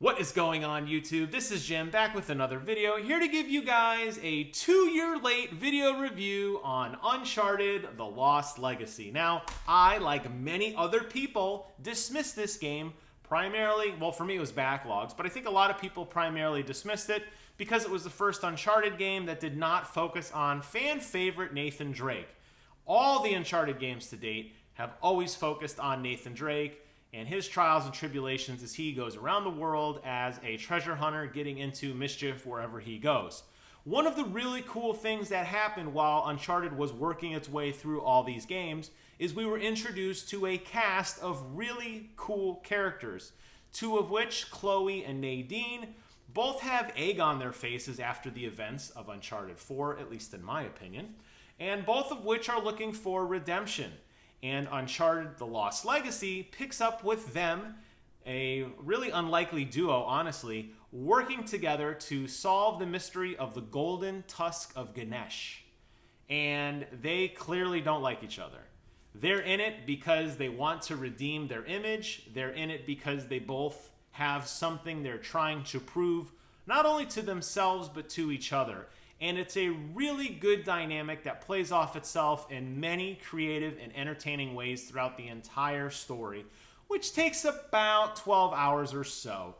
What is going on, YouTube? This is Jim back with another video, here to give you guys a 2-year late video review on Uncharted: The Lost Legacy. Now, I, like many other people, dismissed this game primarily, well, for me it was backlogs, but I think a lot of people primarily dismissed it because it was the first Uncharted game that did not focus on fan favorite Nathan Drake. All the Uncharted games to date have always focused on Nathan Drake and his trials and tribulations as he goes around the world as a treasure hunter, getting into mischief wherever he goes. One of the really cool things that happened while Uncharted was working its way through all these games is we were introduced to a cast of really cool characters, two of which, Chloe and Nadine, both have egg on their faces after the events of Uncharted 4, at least in my opinion, and both of which are looking for redemption. And Uncharted: The Lost Legacy picks up with them, a really unlikely duo, honestly, working together to solve the mystery of the golden tusk of Ganesh. And they clearly don't like each other. They're in it because they want to redeem their image. They're in it because they both have something they're trying to prove, not only to themselves, but to each other. And it's a really good dynamic that plays off itself in many creative and entertaining ways throughout the entire story, which takes about 12 hours or so.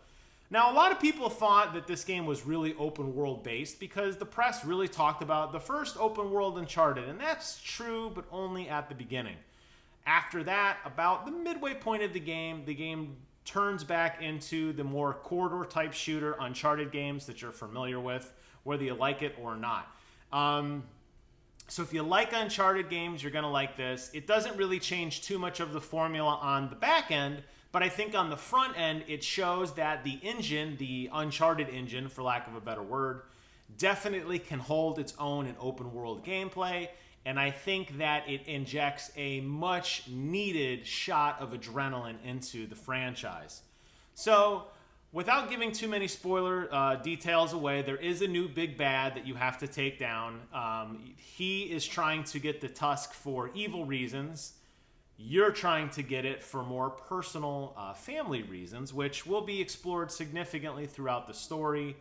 Now, a lot of people thought that this game was really open world based because the press really talked about the first open world Uncharted, and that's true, but only at the beginning. After that, about the midway point of the game turns back into the more corridor type shooter Uncharted games that you're familiar with, whether you like it or not. So if you like Uncharted games, you're going to like this. It doesn't really change too much of the formula on the back end, but I think on the front end, it shows that the engine, the Uncharted engine, for lack of a better word, definitely can hold its own in open world gameplay. And I think that it injects a much needed shot of adrenaline into the franchise. So, without giving too many spoiler details away, there is a new big bad that you have to take down. He is trying to get the tusk for evil reasons. You're trying to get it for more personal family reasons, which will be explored significantly throughout the story.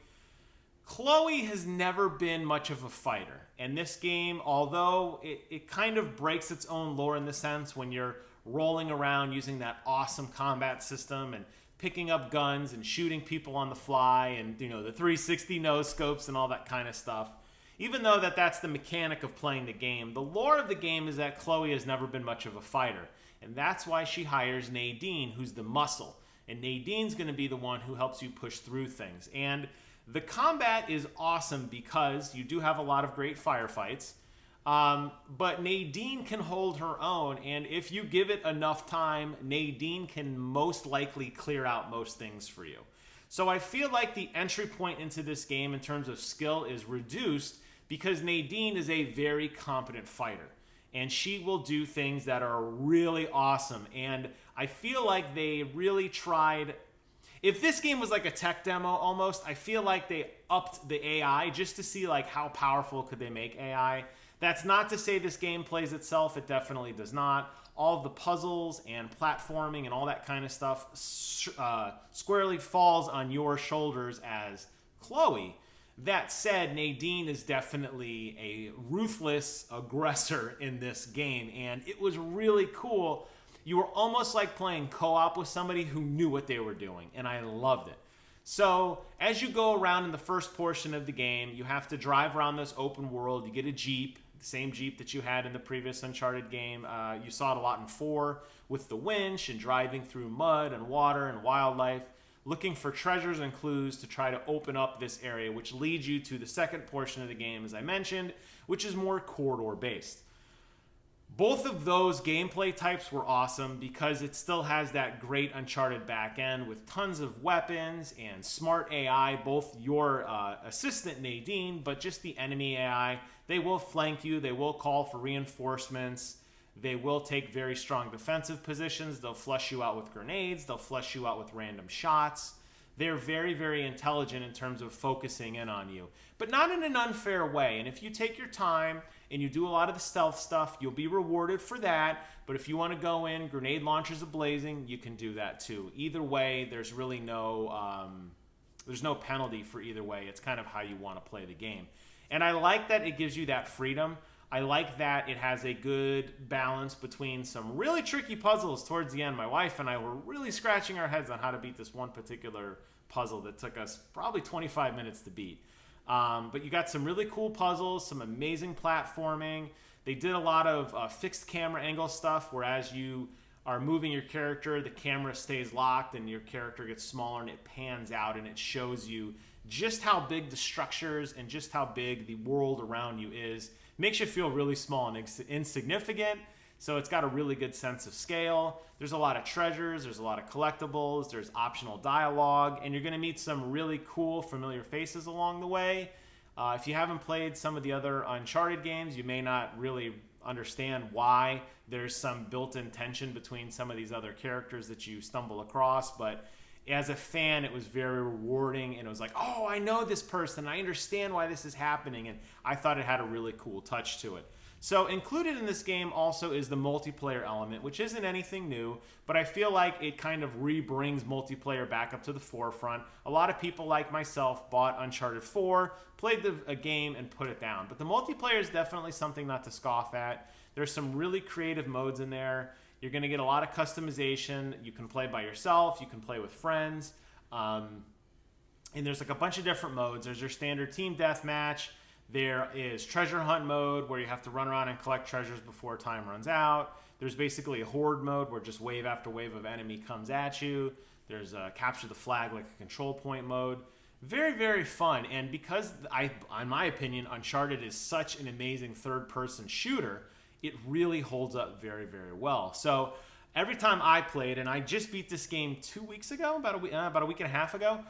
Chloe has never been much of a fighter. And this game, although it kind of breaks its own lore in the sense when you're rolling around using that awesome combat system and picking up guns and shooting people on the fly and, you know, the 360 no scopes and all that kind of stuff. Even though that's the mechanic of playing the game, the lore of the game is that Chloe has never been much of a fighter. And that's why she hires Nadine, who's the muscle. And Nadine's going to be the one who helps you push through things. And the combat is awesome because you do have a lot of great firefights. But Nadine can hold her own, and if you give it enough time, Nadine can most likely clear out most things for you. So I feel like the entry point into this game in terms of skill is reduced because Nadine is a very competent fighter, and she will do things that are really awesome. And I feel like they really tried. If this game was like a tech demo almost, I feel like they upped the AI just to see like how powerful could they make AI. That's not to say this game plays itself. It definitely does not. All of the puzzles and platforming and all that kind of stuff squarely falls on your shoulders as Chloe. That said, Nadine is definitely a ruthless aggressor in this game, and it was really cool. You were almost like playing co-op with somebody who knew what they were doing, and I loved it. So, as you go around in the first portion of the game, you have to drive around this open world. You get a Jeep, the same Jeep that you had in the previous Uncharted game. You saw it a lot in 4 with the winch and driving through mud and water and wildlife, looking for treasures and clues to try to open up this area, which leads you to the second portion of the game, as I mentioned, which is more corridor-based. Both of those gameplay types were awesome because it still has that great Uncharted back end with tons of weapons and smart AI, both your assistant Nadine, but just the enemy AI. They will flank you. They will call for reinforcements. They will take very strong defensive positions. They'll flush you out with grenades. They'll flush you out with random shots. they're very, very intelligent in terms of focusing in on you, but not in an unfair way. And if you take your time and you do a lot of the stealth stuff, you'll be rewarded for that. But if you want to go in, grenade launchers ablazing, you can do that too. Either way, there's really there's no penalty for either way. It's kind of how you want to play the game. And I like that it gives you that freedom. I like that it has a good balance between some really tricky puzzles towards the end. My wife and I were really scratching our heads on how to beat this one particular puzzle that took us probably 25 minutes to beat. But you got some really cool puzzles, some amazing platforming. They did a lot of fixed camera angle stuff, where as you are moving your character, the camera stays locked and your character gets smaller and it pans out and it shows you just how big the structures and just how big the world around you is. Makes you feel really small and insignificant. So it's got a really good sense of scale. There's a lot of treasures, there's a lot of collectibles, there's optional dialogue, and you're going to meet some really cool, familiar faces along the way. If you haven't played some of the other Uncharted games, you may not really understand why there's some built-in tension between some of these other characters that you stumble across, but as a fan, it was very rewarding, and it was like, oh, I know this person, I understand why this is happening, and I thought it had a really cool touch to it. So included in this game also is the multiplayer element, which isn't anything new, but I feel like it kind of re-brings multiplayer back up to the forefront. A lot of people like myself bought Uncharted 4, played a game, and put it down. But the multiplayer is definitely something not to scoff at. There's some really creative modes in there. You're going to get a lot of customization. You can play by yourself. You can play with friends. And there's like a bunch of different modes. There's your standard team deathmatch. There is treasure hunt mode, where you have to run around and collect treasures before time runs out. There's basically a horde mode, where just wave after wave of enemy comes at you. There's a capture the flag, like a control point mode. Very, very fun. And because, in my opinion, Uncharted is such an amazing third-person shooter, it really holds up very, very well. So every time I played, and I just beat this game 2 weeks ago, about a week and a half ago,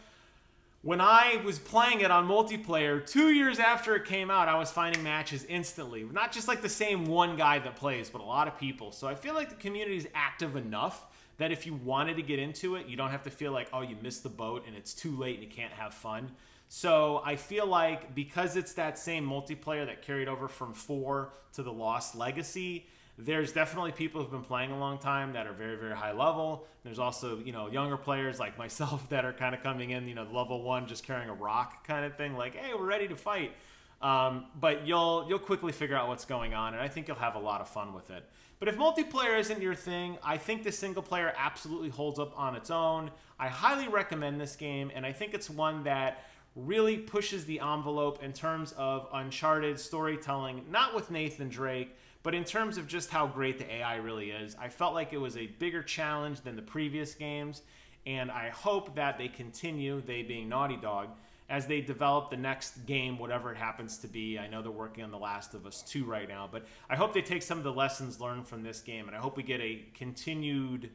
when I was playing it on multiplayer 2 years after it came out, I was finding matches instantly. Not just like the same one guy that plays, but a lot of people. So I feel like the community is active enough that if you wanted to get into it, you don't have to feel like, oh, you missed the boat and it's too late and you can't have fun. So I feel like because it's that same multiplayer that carried over from 4 to the Lost Legacy, there's definitely people who've been playing a long time that are very, very high level. There's also, younger players like myself that are kind of coming in, level 1, just carrying a rock kind of thing, like, hey, we're ready to fight. But you'll quickly figure out what's going on, and I think you'll have a lot of fun with it. But if multiplayer isn't your thing, I think the single player absolutely holds up on its own. I highly recommend this game, and I think it's one that really pushes the envelope in terms of Uncharted storytelling, not with Nathan Drake, but in terms of just how great the AI really is. I felt like it was a bigger challenge than the previous games, and I hope that they continue, they being Naughty Dog, as they develop the next game, whatever it happens to be. I know they're working on The Last of Us 2 right now, but I hope they take some of the lessons learned from this game, and I hope we get a continued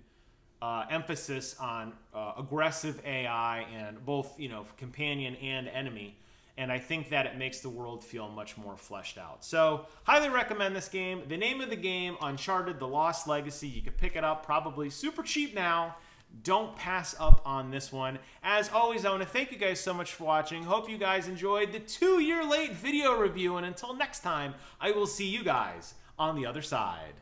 emphasis on aggressive AI and both, companion and enemy. And I think that it makes the world feel much more fleshed out. So, highly recommend this game. The name of the game, Uncharted: The Lost Legacy. You can pick it up probably super cheap now. Don't pass up on this one. As always, I want to thank you guys so much for watching. Hope you guys enjoyed the 2-year late video review. And until next time, I will see you guys on the other side.